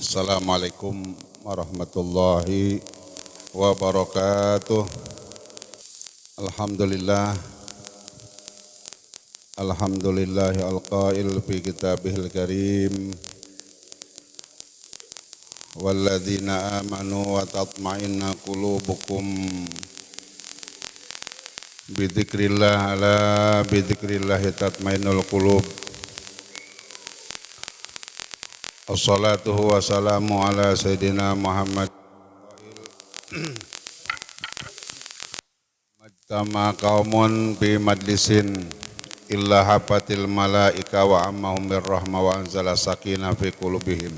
Assalamualaikum warahmatullahi wabarakatuh. Alhamdulillah, alhamdulillahi alqail fi kitabihil karim. Walladzina amanu wa tatma'inna qulubukum bidzikrillah ala bidzikrillahi tatma'innul qulub. Assalatu wassalamu ala sayyidina Muhammad. Majtama qaumun bi majlisin illa hafatil malaika wa ammahum birrahma wa anzala sakinah fi qulubihim.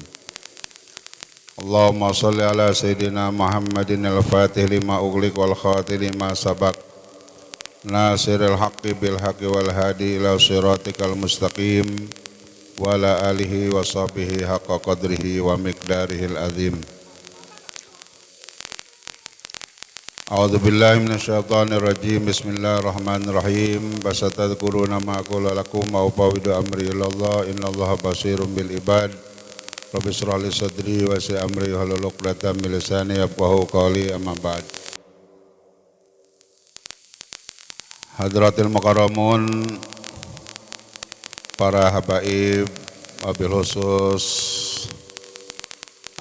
Allahumma shalli ala sayyidina Muhammadin al-fatih lima ughliq wal khatim lima sabaq nasiril haqqi bil haqqi wal hadi ila siratikal mustaqim wa ala alihi wa sahbihi haqqa qadrihi wa miqdarihil azim. A'udzu billahi minasyaitonir rajim. Bismillahirrahmanirrahim. Fasatadkuruna ma aqulu lakum wa ufawwidu amri ilallah innallaha basirun bil ibad. Rabbi shrah li sadri wa yassir amri wahlul 'uqdatam min lisani yafqahu qawli, amma ba'd. Hadratil mukarramun, para habaib, wabil khusus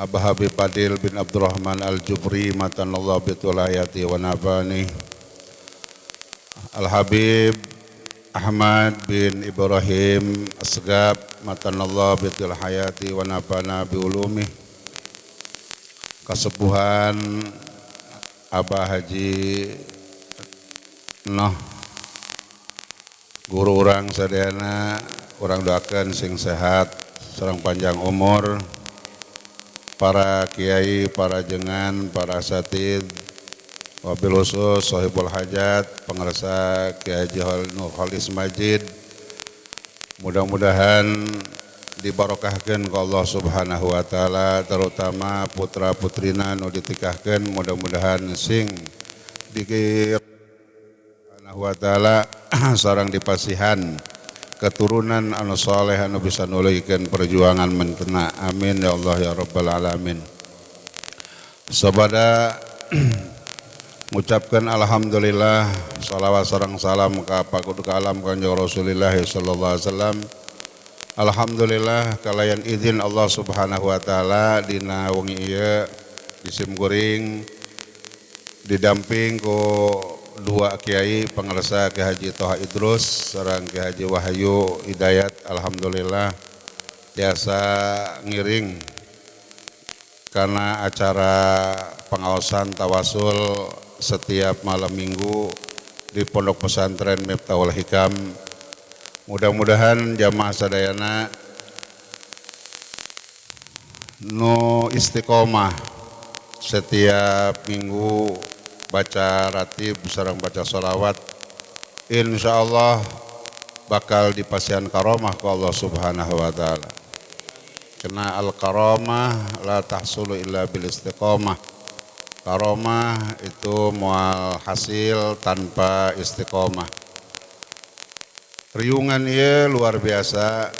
Abah Habib Fadil bin Abdurrahman Al-Jubri matanallahu bitul hayati wa nafani, Al-Habib Ahmad bin Ibrahim Asgab matanallahu bitul hayati wa nafana bi ulumih, kesepuhan Abah Haji Noh, guru urang sadayana, urang doakeun sing sehat sareng panjang umur, para kiai, para jengan, para asatid, wabil khusus sahibul hajat, pengarsa Kiai Haji Nur Khalis Majid, mudah-mudahan dibarokahkeun ku Allah Subhanahu wa taala, terutama putra-putrina nu ditikahkeun, mudah-mudahan sing dikir Subhanahu wa taala sareng dipasihan keturunan anu saleh anu bisa nuluykeun perjuangan mentena. Amin ya Allah ya rabbal alamin. Sabada ngucapkeun alhamdulillah, shalawat sareng salam ka pakudu ka alam Kanjeng Rasulullah sallallahu alaihi wasallam. Alhamdulillah kalayan izin Allah Subhanahu wa taala dina wengi ieu di Simkuring didamping ku dua kiai pengarsa Kiai Haji Toha Idrus sareng Kiai Haji Wahyu Hidayat. Alhamdulillah biasa ngiring karena acara pengaosan tawasul setiap malam minggu di Pondok Pesantren Miftahul Hikam. Mudah-mudahan jamaah sadayana nu istiqomah setiap minggu baca ratib sareng baca sholawat, insyaallah bakal dipasihan karomah ku Allah Subhanahu wa taala. Kena al karomah la tahsulu illa bil istiqomah. Karomah itu moal hasil tanpa istiqomah. Riungan ieu luar biasa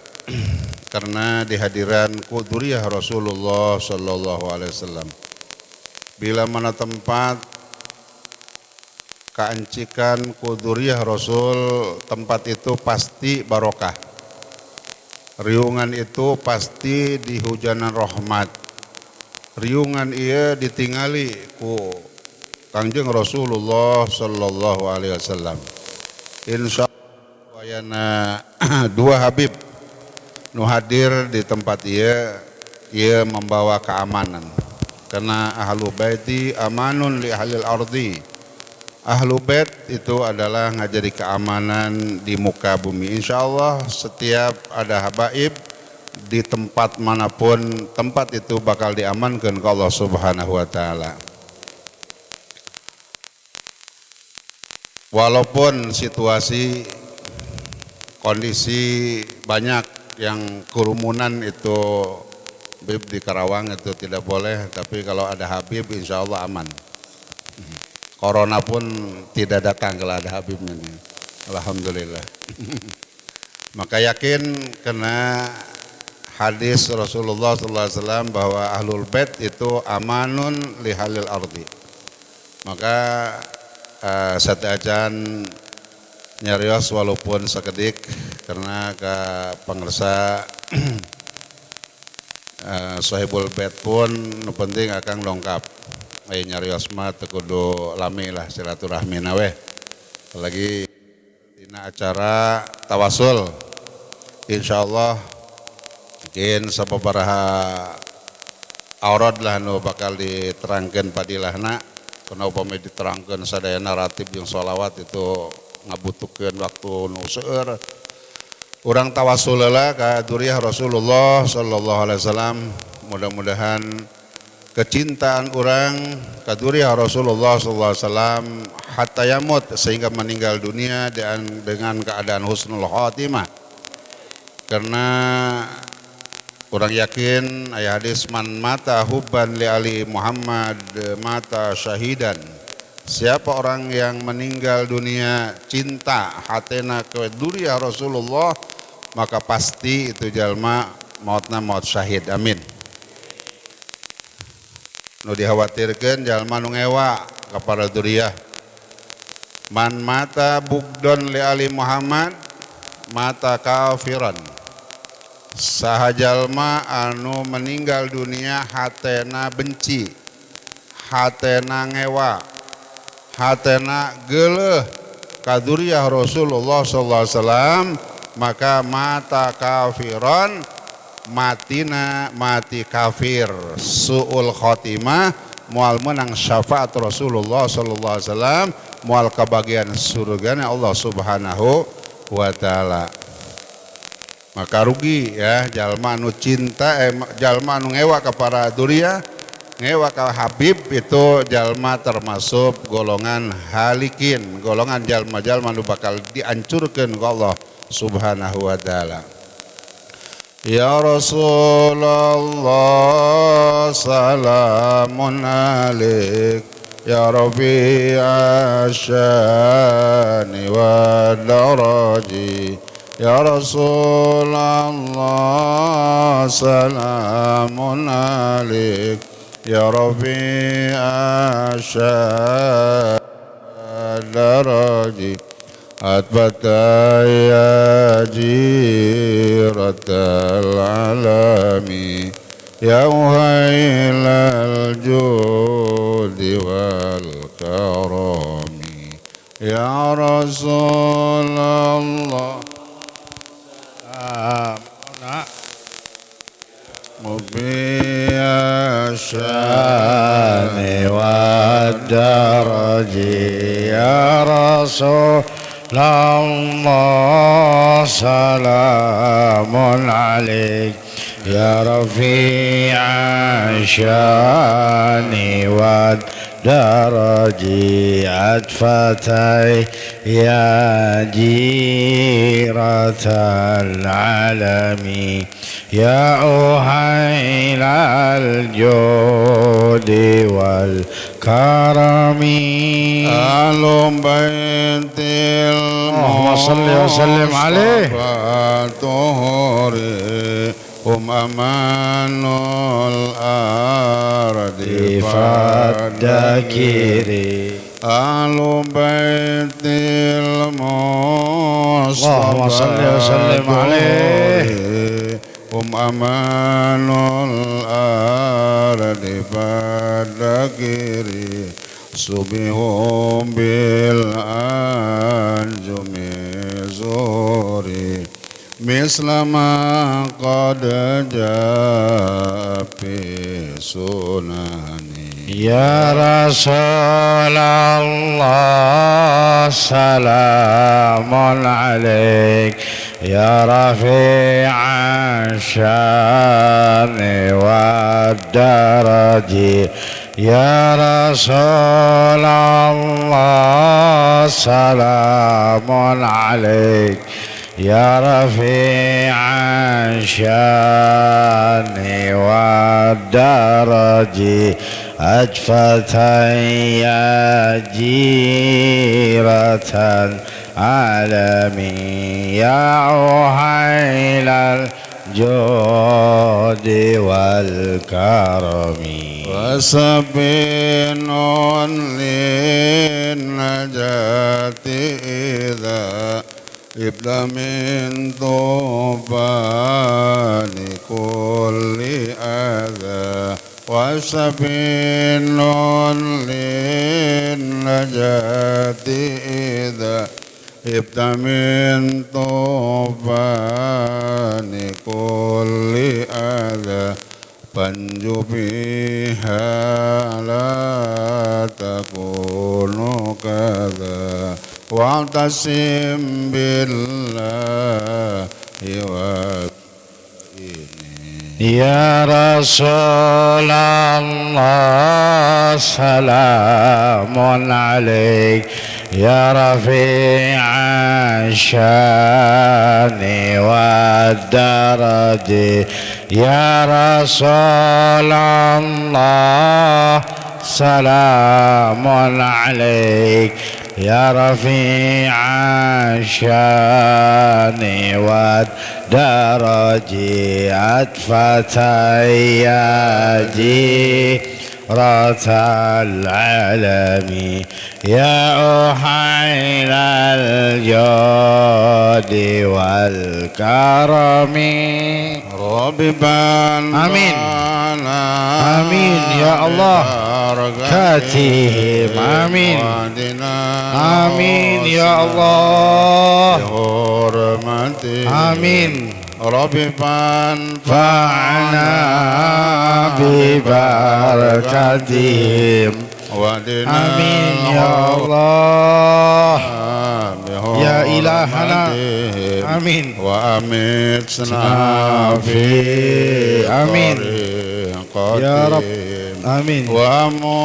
karena dihadiran ku dzurriyyah Rasulullah sallallahu alaihi wasallam. Bila mana tempat kaancikan kuduriyah Rasul, tempat itu pasti barokah. Riungan itu pasti dihujanan rahmat. Riungan ieu ditingali ku Kangjeng Rasulullah sallallahu alaihi wasallam. Insyaallah wayana dua habib nu hadir di tempat ieu membawa keamanan. Karena ahlu baiti amanun li ahlil ardi. Ahlu bait itu adalah ngajari keamanan di muka bumi. Insyaallah setiap ada habaib di tempat manapun, tempat itu bakal diamankan ke Allah Subhanahu wa taala. Walaupun situasi kondisi banyak yang kerumunan itu Habib di Karawang itu tidak boleh, tapi kalau ada Habib insyaallah aman. Corona pun tidak datang kalau ada Habibnya. Alhamdulillah. Maka yakin karena hadis Rasulullah SAW bahwa ahlul bait itu amanun lihalil ardi. Maka sadajan nyarios walaupun sekedik karena ke pengersa sahibul bait pun nu penting akan lengkap. Ai nyarios mah teu kudu lami lah silaturahmi we. Apalagi dina acara tawasul. Insyaallah mungkin sababaraha aurad lah nu bakal diterangkeun padilahna. Karena upami diterangkeun sadayana ratib jeung sholawat itu ngabutuhkeun waktu nu seueur. Urang tawasul heula ka duriyah Rasulullah sallallahu alaihi wasallam. Mudah-mudahan kecintaan orang ka duriyah Rasulullah sallallahu alaihi wasallam hatta yamut sehingga meninggal dunia dengan keadaan husnul khatimah. Karena orang yakin ayat hadis man mata hubban li ali Muhammad mata syahidan. Siapa orang yang meninggal dunia cinta hatena ke duriyah Rasulullah maka pasti itu jalma mautna maut syahid. Amin. Nu dikhawatirkeun jalma nu ngewa kepada duriyah. Man mata bugdon li ali Muhammad mata kafiran. Saha jalma anu meninggal dunia hatena benci, hatena ngewa, hatena geuleuh ka duriyah Rasulullah sallallahu alaihi wasallam, maka mata kafiran, matina mati kafir, suul khotimah, moal menang syafaat Rasulullah sallallahu alaihi wasallam, moal kabagian surgana Allah Subhanahu wa taala. Maka rugi ya jalma anu cinta jalma anu ngewa kepada duriyah, ngewa ka Habib itu jalma termasuk golongan halikin, golongan jalma-jalma anu bakal dihancurkeun ku Allah Subhanahu wa taala. Ya Rasulullah salamun alaik ya Rabi'a syani wa daraji ya Rasulullah salamun alaik ya Rabi'a syani daraji atbata ya jiratal alami ya uhailal judi wal karami ya Rasulullah mubiya syani wa daraji ya Rasul Allah salamun alaik ya Rafi'a syani wa daraji atfatai ya jiratal alami ya uhailal judi wal karami alum baitil Allahumma salli wa sallim alaih tuhuri amanul ardi fadakiri alum baitil Mustafa Allahumma salli wa sallim alaih amanul ardi fadakiri subihum bil anjumi zuri mislama qad jafi sunani ya Rasulullah salamun alaik ya rafi'a syani wa daraji ya Rasulullah salamun alaik ya rafi'a syani wa daraji ajfatan ya jiratan alami ya uhailal الجود والكرم وسبين للنجاة إذا ابن من طوفان كل أذى وسبيل للنجاة إذا ابن من طوفان كل أذى فانجو بها لا تكون كذا واعتصم بالله يا رسول الله سلام عليك يا رفيع الشان والدرج يا رسول الله سلام عليك يا رفيع الشان والدرج أدفت ياجي رات العالم يا أحيل الجود والكرم رببان آمين آمين يا الله كاتهم آمين آمين يا الله آمين ربي فانفعنا ببركتهم آمين يا الله يا إلهنا آمين وأمتنا في آمين يا رب آمين ومعافاة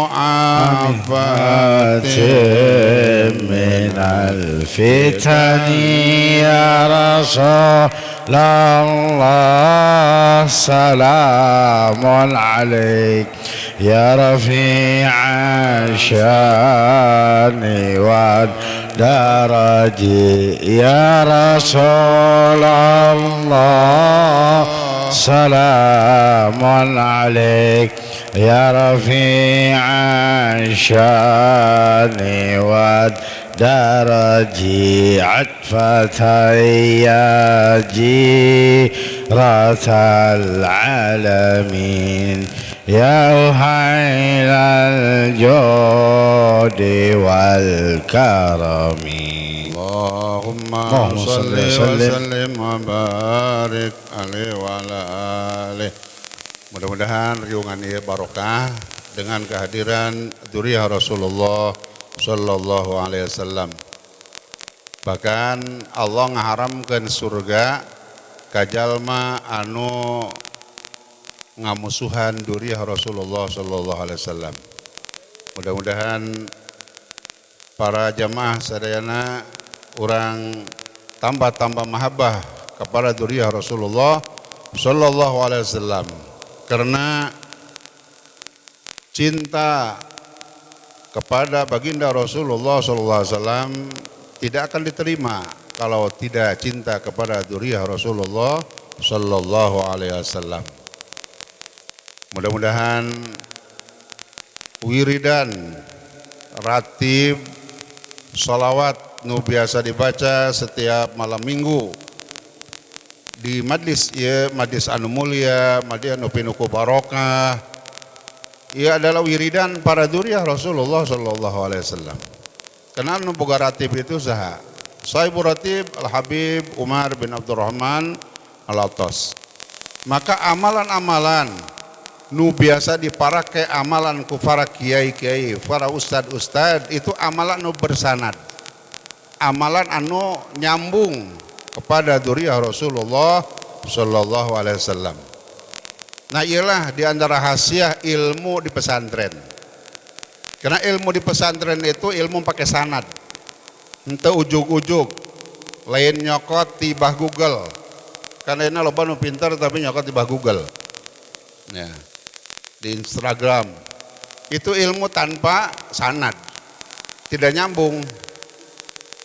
من الفتن يا رسول الله سلام عليك يا رفيع الشان والدرج يا رسول الله سلام عليك يا رفيع الشان والدرج عطفة يا جيرة العالمين يا أهيل الجود والكرم اللهم صل وسلم وبارك alaihi wa ala alihi. Mudah-mudahan riungan ieu barokah dengan kehadiran dzurriyyah Rasulullah sallallahu alaihi wasallam. Bahkan Allah ngaharamkeun surga ka jalma anu ngamusuhan dzurriyyah Rasulullah sallallahu alaihi wasallam. Mudah-mudahan para jamaah sadayana urang tambah mahabbah kepada dzurriyyah Rasulullah sallallahu alaihi wasallam, karena cinta kepada baginda Rasulullah sallallahu alaihi wasallam tidak akan diterima kalau tidak cinta kepada dzurriyyah Rasulullah sallallahu alaihi wasallam. Mudah-mudahan wiridan, ratib, salawat nu biasa dibaca setiap malam minggu di majlis ieu, majlis anu mulia, majlis anu penuh barokah, ia adalah wiridan para dzurriyyah Rasulullah sallallahu alaihi wasallam. Karena anu boga ratib itu saha? Sahibul ratib Al-Habib Umar bin Abdurrahman Al-Attas. Maka amalan-amalan nu biasa diparake amalan ku para kiai-kiai, para ustad-ustad, itu amalan nu bersanad, amalan anu nyambung kepada dzurriyyah Rasulullah sallallahu alaihi wasallam. Nah, ialah di antara khasiat ilmu di pesantren. Karena ilmu di pesantren itu ilmu pakai sanad. Henteu ujug-ujug, lain nyokot di bah Google. Karena ini loba nu pintar tapi nyokot di bah Google. Ya. Di Instagram. Itu ilmu tanpa sanad. Tidak nyambung.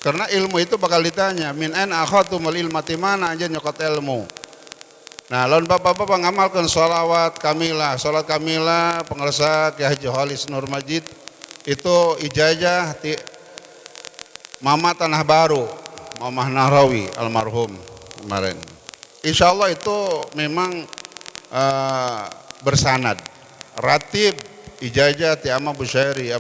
Karena ilmu itu bakal ditanya, min aina akhadtumul ilma, mana aja nyokot ilmu. Nah, lawan bapak-bapak ngamalkan salat kamilah pengersa Ki Haji Khalis Nur Majid itu ijazah ti Mama Tanah Baru, Mamah Nahrawi almarhum kemarin. Insya Allah itu memang bersanad. Ratib ijazah ti Ama Busyairi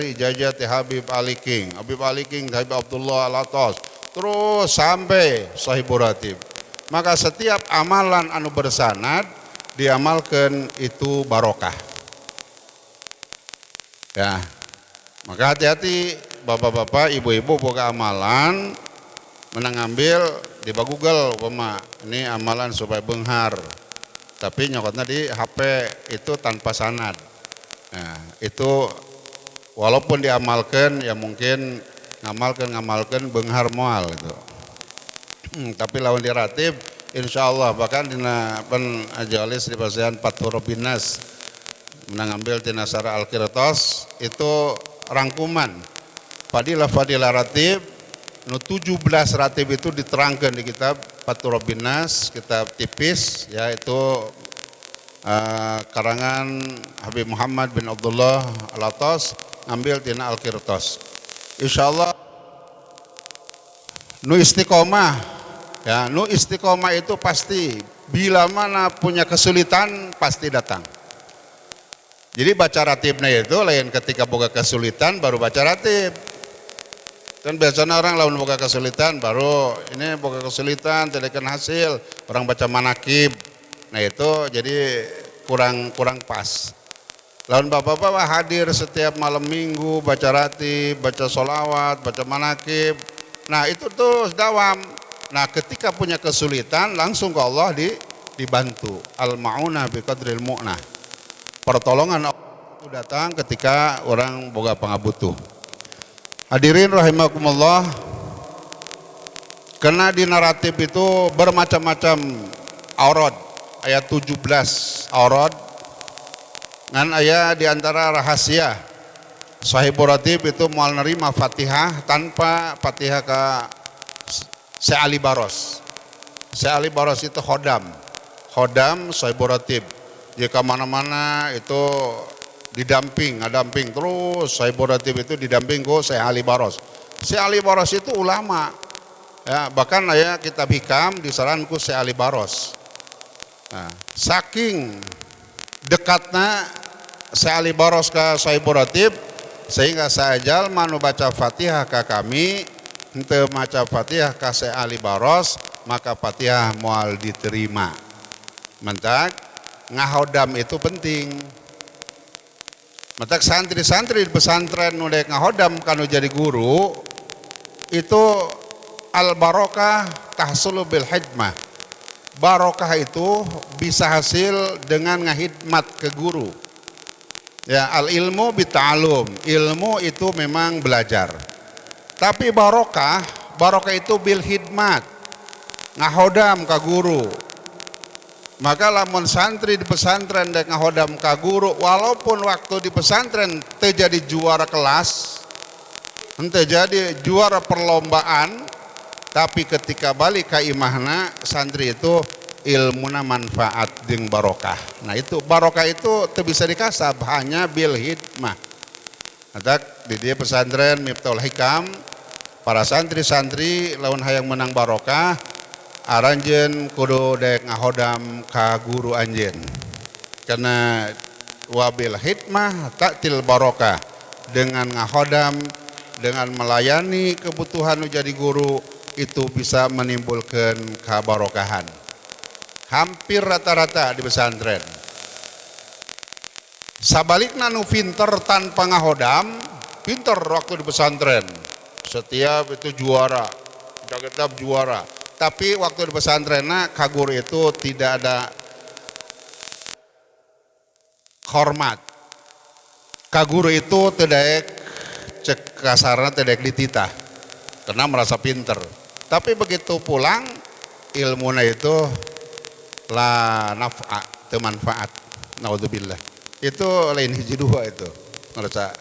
ijazah ti Habib Ali King ti Habib Abdullah Al-Atas, terus sampai Sahibul Ratib. Maka setiap amalan anu bersanad diamalkan itu barokah. Ya, maka hati-hati bapak-bapak, ibu-ibu boga amalan menang ambil di Google umpama ini amalan supaya benghar, tapi nyokotnya di HP itu tanpa sanad. Nah, itu walaupun diamalkan ya mungkin ngamalkan benghar moal itu. Tapi lawan di ratib insyaallah bahkan dina pen ajalis di pasien Fathur Binas mengambil tina Syarah Al-Qirtos itu rangkuman fadilah ratib nu 17 ratib itu diterangkan di kitab Fathur Binas, kitab tipis yaitu karangan Habib Muhammad bin Abdullah Al-Atas ngambil tina Al-Qirtos. Insyaallah nu istiqomah. Ya, nu istiqomah itu pasti bila mana punya kesulitan pasti datang. Jadi baca ratibnya itu lain ketika boga kesulitan baru baca ratib. Kan biasanya orang lawan boga kesulitan baru ini boga kesulitan tidak hasil orang baca manakib. Nah itu jadi kurang pas. Lawan bapak-bapak hadir setiap malam minggu baca ratib, baca solawat, baca manakib. Nah itu terus dawam. Nah ketika punya kesulitan langsung ke Allah dibantu. Al-ma'unah biqadril mu'nah. Pertolongan Allah itu datang ketika orang boga pangabutuh. Hadirin rahimakumullah. Karena di naratif itu bermacam-macam aurad. Ayat 17 aurad. Ngan ayat diantara rahasia. Sahibul Ratib itu mual nerima Fatihah tanpa Fatihah ke Se'ali Baros. Se'ali Baros itu khodam Sahibul Ratib. Jika mana-mana itu ngadamping terus Sahibul Ratib itu didamping ke Se'ali Baros. Se'ali Baros itu ulama. Ya, bahkan aya kitab hikam disaranku Se'ali Baros. Nah, saking dekatnya Se'ali Baros ke Sahibul Ratib sehingga sajal manu baca Fatihah ke kami henteu maca Fatihah ka Se'ali Baros maka Fatihah moal diterima. Mentak ngahodam itu penting. Mentak santri-santri di pesantren nu dek ngahodam kanu jadi guru itu al barokah tahsulu bil hidmah. Barokah itu bisa hasil dengan ngahidmat ke guru. Ya, al ilmu bita'alum. Ilmu itu memang belajar. Tapi barokah itu bil hidmat, ngahodam ka guru. Maka lamun santri di pesantren dek ngahodam ka guru, walaupun waktu di pesantren terjadi juara kelas, terjadi juara perlombaan, tapi ketika balik ka imahna santri itu ilmuna manfaat jeung barokah. Nah itu barokah itu teu bisa dikasab hanya bil hidmah. Adak di dia pesantren Miftahul Hikam para santri-santri lawan hayang menang barokah aranjeun kudu dek ngahodam ka guru anjeun. Karena wabil hikmah ta'til barokah, dengan ngahodam, dengan melayani kebutuhan nu jadi guru itu bisa menimbulkan kabarokahan. Hampir rata-rata di pesantren. Sabalikna nu pinter tanpa ngahodam, pinter waktu di pesantren. Setiap itu juara, jagetap juara. Tapi waktu di pesantrenna kagur itu tidak ada hormat. Kaguru itu tidak cek kasarna tidak dititah karena merasa pinter. Tapi begitu pulang ilmunya itu la naf'a, teu manfaat. Naudzubillah. Itu lain hiji dua itu. Merasa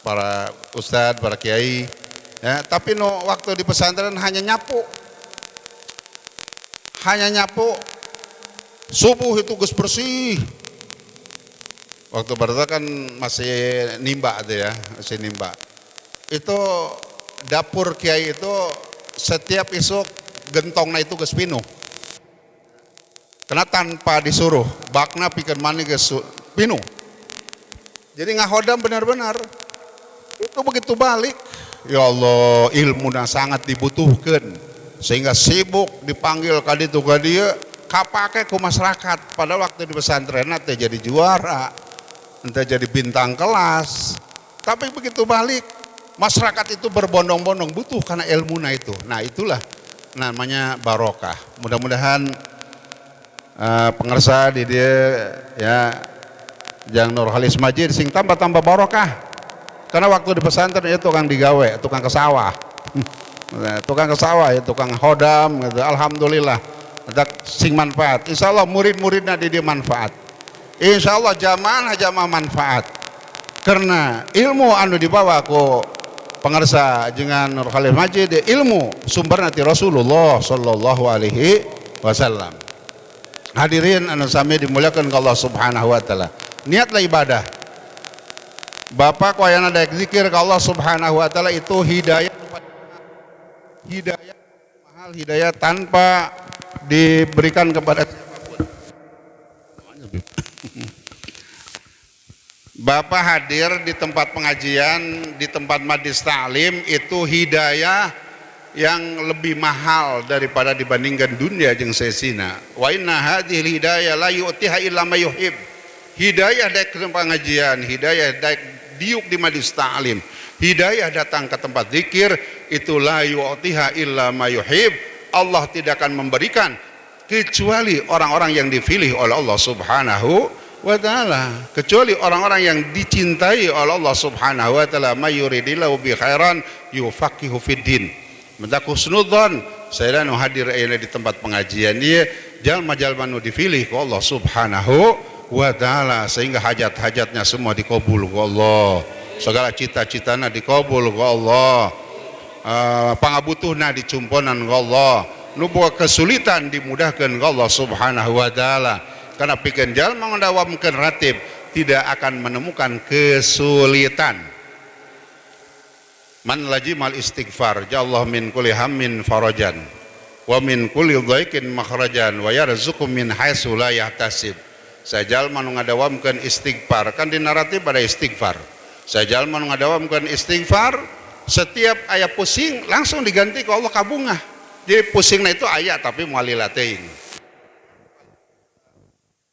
para ustadz, para kiai ya, tapi no waktu di pesantren hanya nyapu Subuh itu geus bersih. Waktu berita kan masih nimba tuh ya, masih nimba. Itu dapur kiai itu setiap isuk gentongna itu geus pinuh. Karena tanpa disuruh, bakna pikeun mani geus pinuh. Jadi ngahodam benar-benar. Itu begitu balik, ya Allah, ilmuna sangat dibutuhkan. Sehingga sibuk dipanggil ka ditu ka dieu, kapake ku masyarakat. Pada waktu di pesantren teh jadi juara, entah jadi bintang kelas. Tapi begitu balik, masyarakat itu berbondong-bondong butuh karena ilmuna itu. Nah itulah namanya barokah. Mudah-mudahan pengersa di dia ya Jang Nurhalis Majid sing tambah-tambah barokah. Karena waktu di pesantren itu tukang digawe, tukang ke sawah. Tukang ke sawah ya, tukang hodam gitu. Alhamdulillah ada sing manfaat. Insyaallah murid-muridna di dia manfaat. Insyaallah jamaah manfaat. Karena ilmu anu dibawa ku pengersa dengan Nurhalis Majid, ilmu sumberna ti Rasulullah sallallahu alaihi wasallam. Hadirin anu sami dimuliakan Allah Subhanahu wa taala. Niatlah ibadah. Bapak koyana daek zikir ke Allah Subhanahu wa taala itu hidayah mahal, hidayah tanpa diberikan kepada siapapun. Bapak hadir di tempat pengajian, di tempat majlis taklim itu hidayah yang lebih mahal daripada dibandingkan dunia jeung sesina. Wa inna hadhil hidayah la yu'tiha illa may yuhib. Hidayah daek ke pengajian, hidayah daek diuk di majlis ta'lim, hidayah datang ke tempat zikir, itu la yu'tiha illa ma yuhib. Allah tidak akan memberikan kecuali orang-orang yang dipilih oleh Allah Subhanahu wa ta'ala, kecuali orang-orang yang dicintai oleh Allah Subhanahu wa ta'ala. May yuridillahu bi khairan yufaqihu fid din. Mentak husnudzon saya nu hadir di tempat pengajian dia jalma-jalma nu dipilih ku Allah Subhanahu wa ta'ala, sehingga hajat-hajatnya semua dikabul ku Allah, segala cita-citana dikabul ku Allah, pangabutuhna dicumponan ku Allah, nu boga kesulitan dimudahkan ku Allah Subhanahu wa ta'ala. Karena pikeun jalma ngandawamkeun ratib tidak akan menemukan kesulitan. Man lajimal istighfar ja'allahu min kulli hammin farajan wa min kulli dhaiqin makhrajan wa yarzuqu min haitsu la yahtasib. Sajalma nu ngadawamkeun istighfar, kan di naratif pada istighfar. Sajalma nu ngadawamkeun istighfar, setiap aya pusing langsung diganti ke Allah kabungah. Jadi pusingna itu aya tapi moal lila teuing.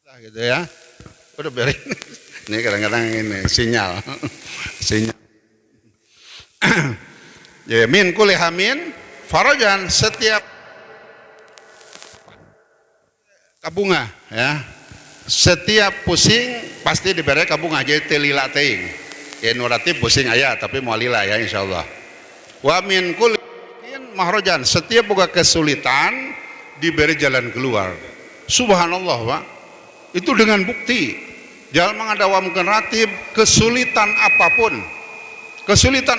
Nah gitu ya. Udah beres. Ini kadang-kadang ini sinyal. Sinyal. Ya min kulli hamin farajan, setiap kabungah ya. Setiap pusing pasti diberi kabung aja telila teing. Ya nuratif pusing aya tapi mau lila ya insyaallah. Wa min kulli mahrojan, setiap buka kesulitan diberi jalan keluar. Subhanallah Pak. Itu dengan bukti. Jalma ngadawamkeun ratib kesulitan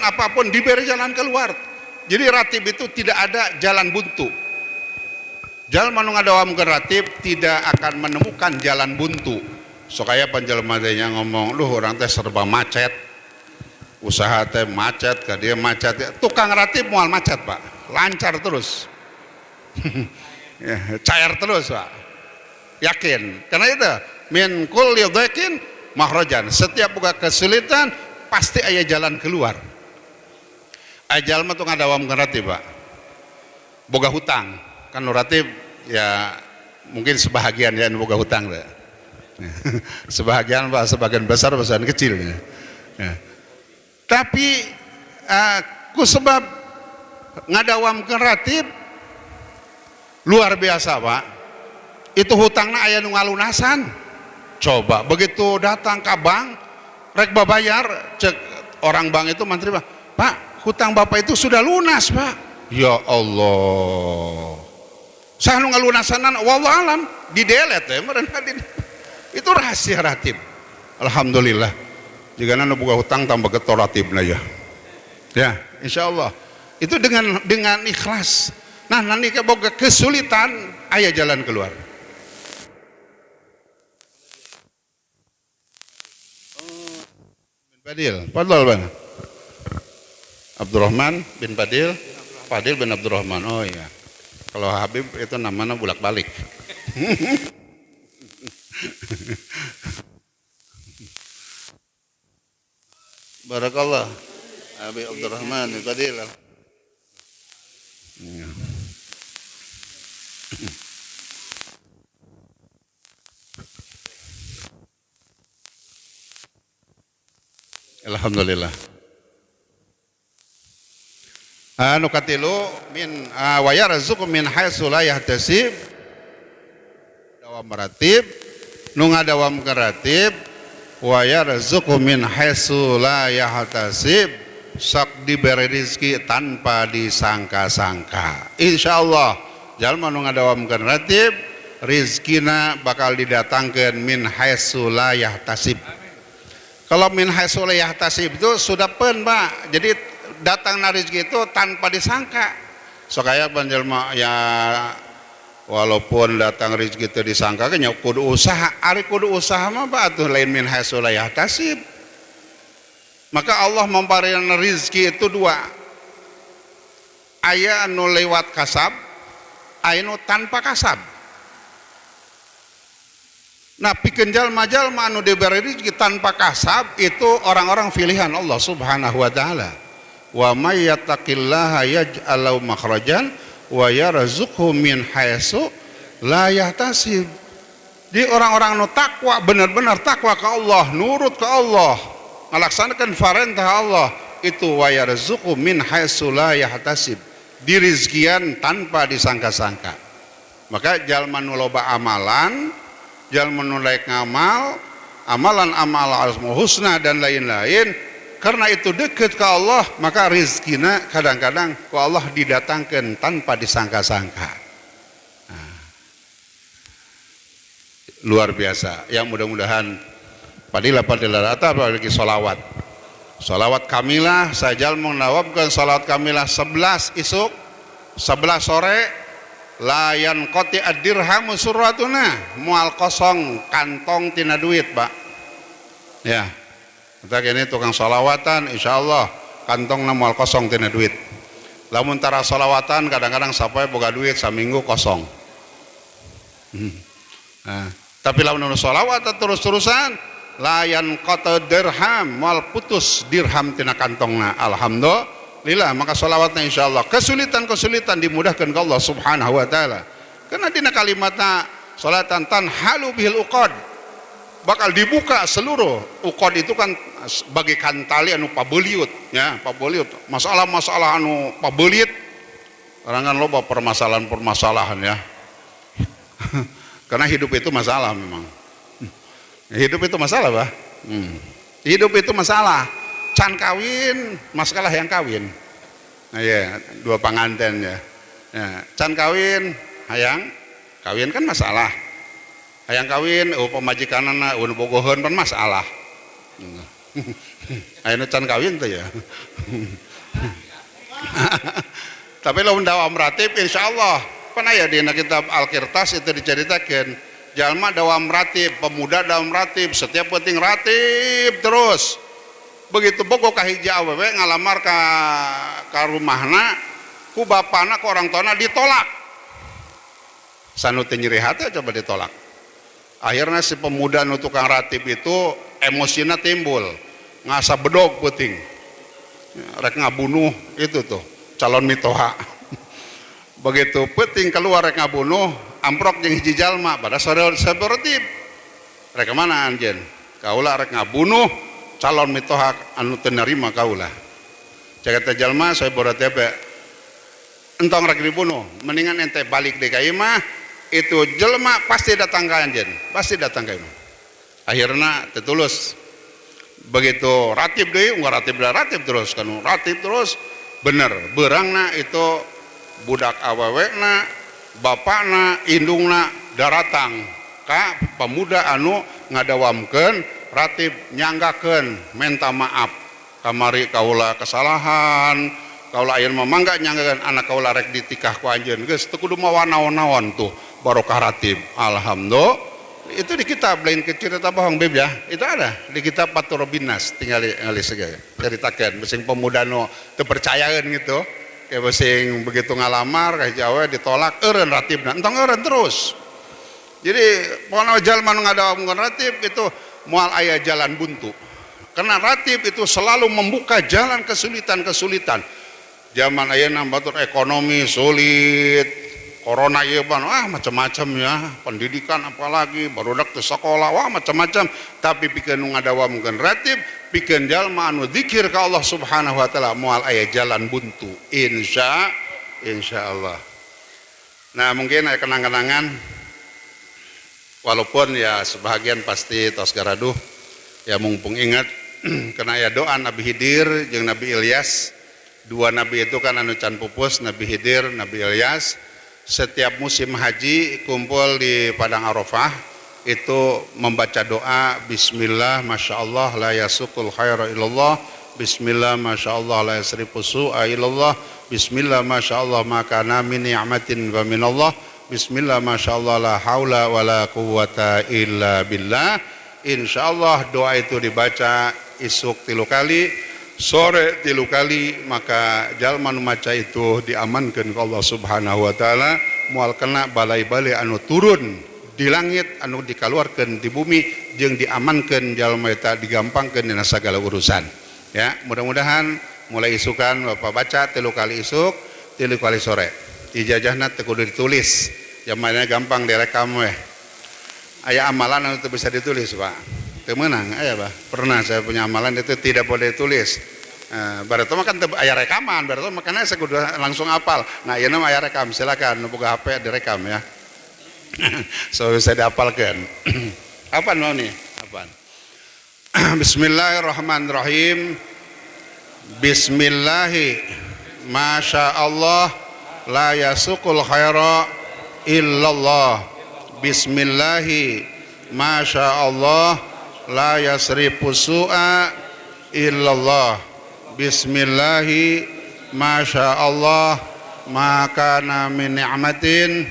apapun diberi jalan keluar. Jadi ratib itu tidak ada jalan buntu. Jalma nu ngadawamkeun ratib tidak akan menemukan jalan buntu. Sokaya panjalma teh ngomong, "Duh urang teh serba macet." Usaha teh macet, ka dia macet. Tukang ratib moal macet, Pak. Lancar terus. Ya, cair terus, Pak. Yakin. Karena itu min kulli dhaiqin makhrajan. Setiap buka kesulitan pasti aya jalan keluar. Jalma tuh ngadawamkeun ratib, Pak. Boga hutang. Kan nuratif ya mungkin sebahagian ya boga hutang deh. Sebahagian Pak, sebagian besar sebagian kecil ya. Tapi ku sebab ngadawamkeun ratib luar biasa Pak, itu hutangna aya nu ngalunasan. Coba begitu datang ke bank rek babayar, cek orang bank itu mantri Pak, hutang Bapak itu sudah lunas Pak. Ya Allah, saya nu ngalunasanan wallahu alam di delete ya meureun itu rahasia ratib. Alhamdulillah jika nu boga hutang tambah getor ratibna ya insyaallah itu dengan ikhlas. Nah nanti boga kesulitan aya jalan keluar. Fadil, Fadil bang. Abdurrahman bin Fadil, Fadil bin Abdurrahman. Oh iya. Kalau Habib itu namanya bolak-balik. Barakallah. Habib Abdurrahman bin Fadil. Iya. Alhamdulillah. Anu katilu min wa yarzuqu min haitsu la yahtasib, dawam ratib nu ngadawam ratib, wa yarzuqu min haitsu la yahtasib, sok diberi rezeki tanpa disangka-sangka. Insyaallah jalma nu ngadawam ratib rezekina bakal didatangkeun min haitsu la yahtasib. Kalau min haitsu la yahtasib itu sudah pen Pak. Jadi datang rezeki itu tanpa disangka. So kaya panjelma ya walaupun datang rezeki itu disangka nya kudu usaha. Ari kudu usaha mah Pak atuh lain min haitsu la yahtasib. Maka Allah memberikan rezeki itu dua. Aya anu lewat kasab, aya anu tanpa kasab. Nah, pikeun jalma-jalma anu diberi rezeki tanpa kasab itu orang-orang pilihan Allah Subhanahu wa taala. Wa may yattaqillaha yaj'al lahu makhrajan wa yarzuqhu min haitsu la yahtasib. Di orang-orang anu takwa, benar-benar takwa ke Allah, nurut ke Allah, melaksanakan perintah Allah, itu wa yarzuqhu min haitsu la yahtasib. Dirizkian tanpa disangka-sangka. Maka jalma nu loba amalan, jalma nu laek ngamal, amalan-amal asmaul husna dan lain-lain, karena itu dekat ke Allah, maka rizkina kadang-kadang ke Allah didatangkan tanpa disangka-sangka. Nah, luar biasa. Yang mudah-mudahan padilah rata apalagi sholawat. Sholawat kamilah, saya jalma menawabkan sholawat kamilah 11 isuk, 11 sore, layan koti ad-dirhamu surratuna, mual kosong kantong tina duit Pak. Ya, kita kini tukang sholawatan, insya Allah kantongna mual kosong tina duit. Lamun tara sholawatan kadang-kadang sampai boga duit saminggu kosong. Nah, tapi lamun sholawatan terus-terusan, layan kota dirham mual putus dirham tina kantongna. Alhamdulillah, maka sholawatnya insya Allah kesulitan-kesulitan dimudahkan ke Allah Subhanahu wa taala. Karena dina kalimatna sholatan tanhalu bihil uqad, bakal dibuka seluruh uqad itu kan bagaikan tali anu pabeliut ya, pabeliut. Masalah-masalah anu pabeliut orang kan loba permasalahan-permasalahan ya. Karena hidup itu masalah memang. Hidup itu masalah Pak. Hidup itu masalah. Can kawin, masalah yang kawin. Nah, ya, dua panganten ya. Ya, can kawin, hayang kawin kan masalah. Hayang kawin, pemajikanana un bogoheun pan masalah. Ayeuna can kawin tuh ya. Tapi lamun dawam ratib insyaallah pan aya dina kitab Al-Qirtas itu diceritakeun jalma dawam ratib, pemuda dawam ratib, setiap penting ratib terus. Begitu bogo ka hiji awewe ngalamar ka rumahna, ku bapana ku orang tuana ditolak. Sanu teu nyeri hati coba ditolak. Akhirnya si pemuda nu tukang ratib itu emosina timbul, ngasa bedog peuting. Rek ngabunuh itu tuh calon mitoha. Begitu peuting keluar rek ngabunuh, amprok jeung hiji jalma pada saberetib. Rek mana anjeun? Kaula rek ngabunuh calon mitoha anu teu narima kaula. Ceuk teh jalma saya borat teh entong rek dibunuh, mendingan ente balik deui ka imah, itu jelma pasti datang ka anjeun, pasti datang ka imah. Akhirna teu tulus. Begitu ratib deui, unggal ratib terus kan, ratib terus bener, beurangna itu budak awewena, bapakna, indungna daratang ka pemuda anu ngadawamkeun ratib, nyanggakeun minta maaf kamari kaula kesalahan, kaula ayeuna mangga nyanggakeun anak kaula rek ditikah ku anjeun geus teu kudu mawa naon-naon tuh barokah ratib. Alhamdulillah Itu di kitab lain cerita bohong beb ya. Itu ada di kitab Paturobinas tinggal segala ceritakan besing pemuda no terpercayaan gitu. Kayak besing begitu ngalamar kayak Jawa ditolak eureun ratibna. Entong eureun terus. Jadi pokoknya jalma nu ngadawakeun ratib itu moal aya jalan buntu. Karena ratib itu selalu membuka jalan kesulitan-kesulitan. Zaman ayeuna batur ekonomi sulit, corona ieu macam-macam ya, pendidikan apalagi barudak teu sekolah macam-macam, tapi pikeun nu ngadawakeun ratib, pikeun jalma anu zikir ka Allah Subhanahu wa taala moal aya jalan buntu. Insyaallah. Nah, mungkin aya kenang-kenangan walaupun ya sebahagian pasti tos garaduh ya mumpung ingat karena ya doa Nabi Khidir jeung Nabi Ilyas. Dua nabi itu kan anu can pupus, Nabi Khidir, Nabi Ilyas. Setiap musim haji kumpul di Padang Arafah itu membaca doa bismillah masyaallah la yasuqul khaira illallah, bismillah masyaallah la yasrifu su'a illallah, bismillah masyaallah ma kana min ni'matin wa minallah, bismillah masyaallah la haula wala quwwata illa billah. Insyaallah doa itu dibaca isuk 3 kali, sore 3 kali, maka jalma nu maca itu diamankeun ka Allah Subhanahu wa taala moal kena balai-balai anu turun di langit anu dikaluarkeun di bumi jeung diamankeun jalma eta digampangkeun dina sagala urusan. Ya, mudah-mudahan mulai isukan Bapak baca 3 kali isuk, 3 kali sore. Ijazahna teu kudu ditulis. Jamanna gampang direkam we. Aya amalan anu teu bisa ditulis, Pak. Menang, Pak. Pernah saya punya amalan itu tidak boleh tulis. Berarti mah kan aya rekaman, berarti makanya saya kudu langsung apal. Nah, ieu mah aya rekam, silakan nu boga HP direkam ya. So bisa diapalkeun. Apaan mau nih? Apaan? Bismillahirrahmanirrahim. Bismillahi masyaallah la yasuqul khaira illallah. Bismillahi masyaallah la yasrifu su'a illallah. Bismillahi masyaallah ma kana min ni'matin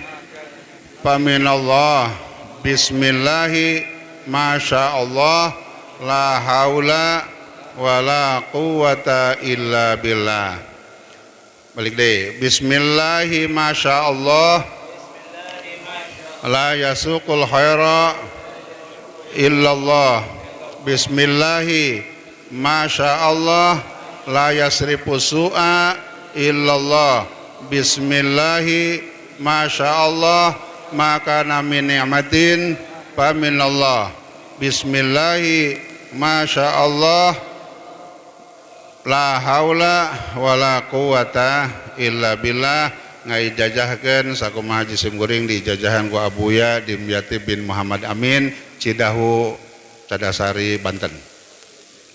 faminallah. Bismillahi masyaallah la haula wala quwwata illa billah. Balik deh. Bismillahi masyaallah la yasuqul khaira illallah. Bismillahi masyaallah la yasrifu su'a illallah. Bismillahi masyaallah ma kana min ni'matin fa minallah. Bismillahi masyaallah la haula wala quwata illa billah. Ngaijajahkeun sakumaha haji simkuring diijajahan ku Abuya Dimyati bin Muhammad Amin Cidahu Cadasari Banten.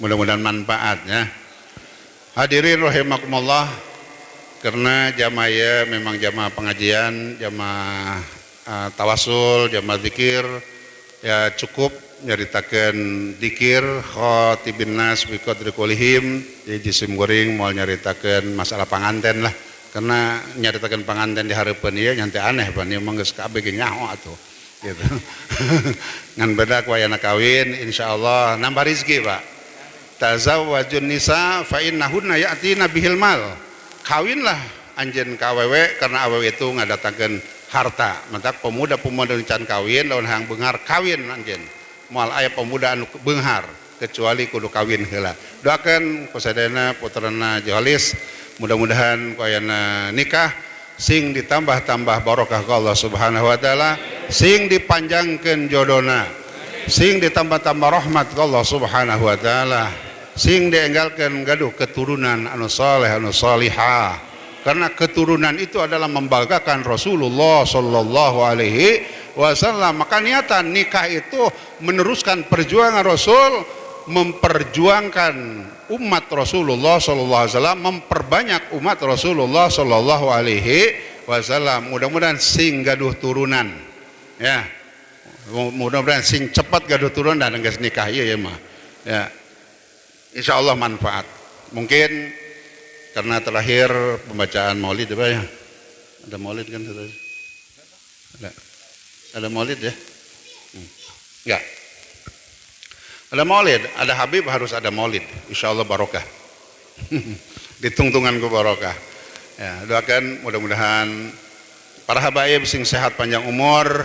Mudah-mudahan manfaatnya. Hadirin rahimakumullah, karena jamaah memang jamaah pengajian, jamaah tawasul, jamaah zikir ya cukup nyaritakeun zikir khatibin nas bi qadri qulihim. Di jisim goreng mau nyaritakeun masalah panganten lah. Karena nyaritakeun panganten di hareupeun ieu nya teh aneh pan ieu mah geus kabeh ge nyaho atuh gitu. Ngan bedak wayana kawin insyaallah nambah rezeki, Pak. Tazawwajun nisa fa innahunna ya'tina bihil mal. Kawinlah anjeun ka awewe karena awewe itu ngadatangkeun harta. Matak pemuda-pemuda nu can kawin lawan hayang beunghar kawin anjeun. Moal aya pemuda anu beunghar kecuali kudu kawin heula. Doakeun kusadayana putrana Johalis mudah-mudahan koyana nikah sing ditambah-tambah barokah ka Allah Subhanahu wa taala, sing dipanjangkeun jodona, sing ditambah-tambah rahmat ka Allah Subhanahu wa taala, sing dienggalkeun gaduh keturunan anu saleh anu salihah. Karena keturunan itu adalah membanggakan Rasulullah sallallahu alaihi wasallam. Maka niatan nikah itu meneruskan perjuangan Rasul, memperjuangkan umat Rasulullah sallallahu alaihi wasallam, memperbanyak umat Rasulullah sallallahu alaihi wasallam. Mudah-mudahan sing gaduh turunan ya, mudah-mudahan sing cepat gaduh turunan dan geus nikah ieu ya mah ya, insyaallah manfaat. Mungkin karena terakhir pembacaan maulid apa ya, ada maulid kan ada maulid ya, Ya. Ada maulid, ada Habib harus ada maulid. Insya Allah barokah. Ditungtungan ku barokah. Ya, doakan mudah-mudahan para habaib sing sehat panjang umur,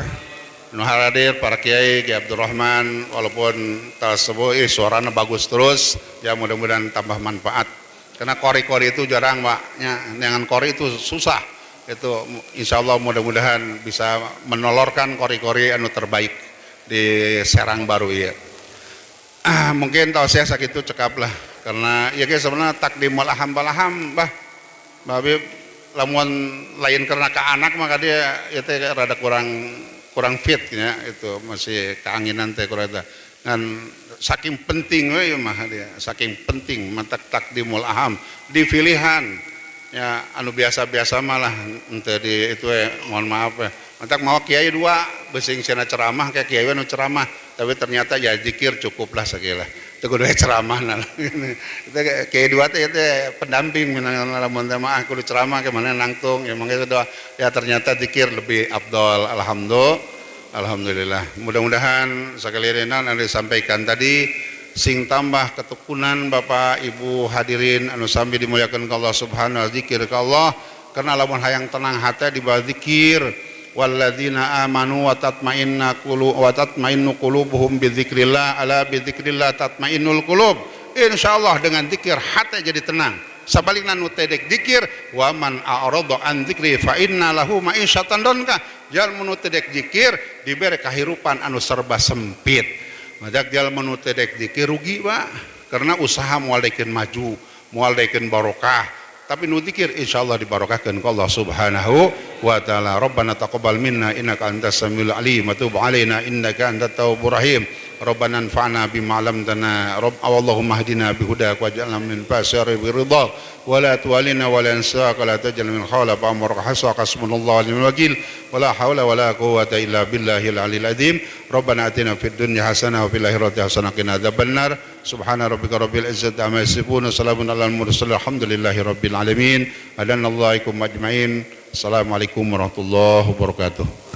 nu hadir para kiai, Kiai Abdurrahman, walaupun tersebut suaranya bagus terus, ya mudah-mudahan tambah manfaat. Karena kori-kori itu jarang, Pak. Ya, dengan kori itu susah. Itu insya Allah mudah-mudahan bisa menolorkan kori-kori anu terbaik di Serang Baru ya. Mungkin tahu saya sakit itu cekap lah, karena ya guys sebenarnya takdimul aham balaham bah Habib lamun lain karena ke anak maka dia itu rada kurang fit ya, itu masih keanginan teh kurang dan saking penting we mah dia saking penting mantak takdimul aham di pilihan ya anu biasa-biasa malah ente di itu mohon maaf ya mantak mau kiai dua besing cenah ceramah kayak kiai anu ceramah tapi ternyata ya zikir cukuplah segala itu kudu ceramah nah itu kiai dua teh itu pendamping lamun teh mah kudu ceramah ke mana nangtung ya mangga doa ya ternyata zikir lebih afdol. Alhamdulillah mudah-mudahan sakalirenan anu disampaikan tadi sing tambah ketekunan Bapak Ibu hadirin anu sami dimuliakan Allah Subhanahu wa zikir ka Allah karena lamun hayang tenang hati di bawah zikir walladzina amanu wa tatmainnu qulubuhum bidzikrillah ala bidzikrillah tatmainnul qulub. Insyaallah dengan zikir hati jadi tenang. Sabalikna nu tedek zikir wa man a'rada an dzikri fa inna lahu ma'isyatan donka. Jalma nu tedek zikir diberi kahirupan anu serba sempit. Majak jalma nu tedek zikir rugi Pak karena usaha moal daekeun maju, moal daekeun barokah. Tapi nu zikir insyaallah dibarokahkeun ku Allah Subhanahu wa taala. Rabbana taqabbal minna innaka antas samiul alim wa tub alaina innaka antat tawwabur rahim. Rabbana anfa'na bima 'allamtana. Allahumma hdina bihudaka waj'alna min fasari biridha wa la tuwallina wa la ansaka la tajal min khawla ba'amraka hasaka hasbunallahu wa wakil wa la hawla wa la quwwata illa billahil aliyil azim. Rabbana atina fid dunya hasanah wa fil akhirati hasanah wa qina adzabannar. Subhana rabbika rabbil izzati amma yasifun. Salamun alal mursalin. Alhamdulillahi rabbil alamin. Adanallahu ajma'in. Assalamualaikum warahmatullahi wabarakatuh.